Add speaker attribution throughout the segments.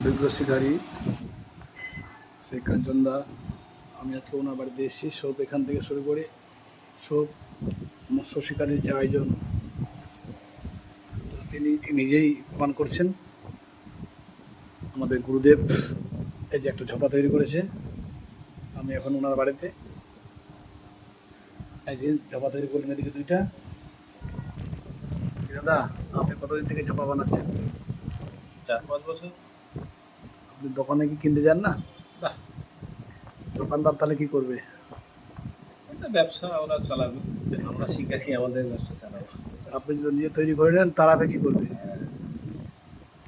Speaker 1: অভিজ্ঞ শিকারী সে কাঞ্চনদা। আমি আজকে ওনার বাড়িতে এসেছি। সব এখান থেকে শুরু করে সব মৎস্য শিকারীর যে আয়োজন তিনি নিজেই প্রমাণ করছেন। আমাদের গুরুদেব এই যে একটা ঝোপা তৈরি করেছে, আমি এখন ওনার বাড়িতে। এই যে ঝোপা তৈরি করলেন এদিকে দুইটা। দাদা, আপনি কতদিন থেকে ঝোপা বানাচ্ছেন?
Speaker 2: 4-5 বছর।
Speaker 1: আপনি দোকানে কি কিনতে যান না?
Speaker 2: বাহ,
Speaker 1: দোকানদার তাহলে কি করবে?
Speaker 2: এটা ব্যবসা ওরা চালাবে, আমরা শিখেছি আমাদের ব্যবসা চালাবো।
Speaker 1: আপনি যদি নিজে তৈরি করে নেন তারা কি করবে?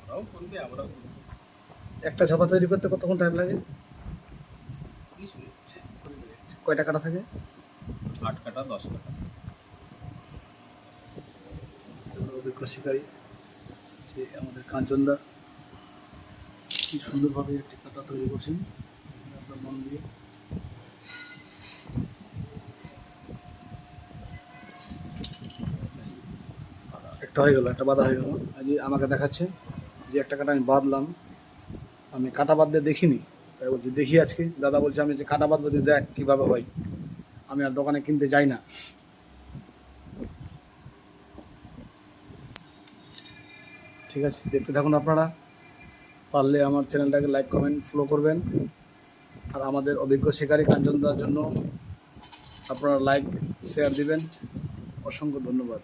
Speaker 2: ওরাও করবে, আমরাও করবো।
Speaker 1: একটা ঝোপা তৈরি করতে কতক্ষণ টাইম লাগে?
Speaker 2: 20 মিনিট।
Speaker 1: কয়টা কাটা থাকে?
Speaker 2: 8 কাটা 10 কাটা।
Speaker 1: অভিজ্ঞ শিকারী সে আমাদের কাঞ্চনদা কি সুন্দরভাবে একটি কাটা তৈরি করছেন আপনার মন দিয়ে। একটা হয়ে গেল, একটা বাঁধা হয়ে গেল। আজ আমাকে দেখাচ্ছে যে একটা কাটা আমি বাঁধলাম। আমি কাটা বাঁধতে দেখিনি, তাই বলছি দেখি আজকে। দাদা বলছে আমি যে কাটা বাঁধবো, দেখ কীভাবে হয়। আমি আর দোকানে কিনতে যাই না। ঠিক আছে, দেখতে থাকুন আপনারা। পারলে আমার চ্যানেলটাকে লাইক কমেন্ট ফলো করবেন। আর আমাদের অভিজ্ঞ শিকারী কাঞ্চনদার জন্য আপনারা লাইক শেয়ার দিবেন। অসংখ্য ধন্যবাদ।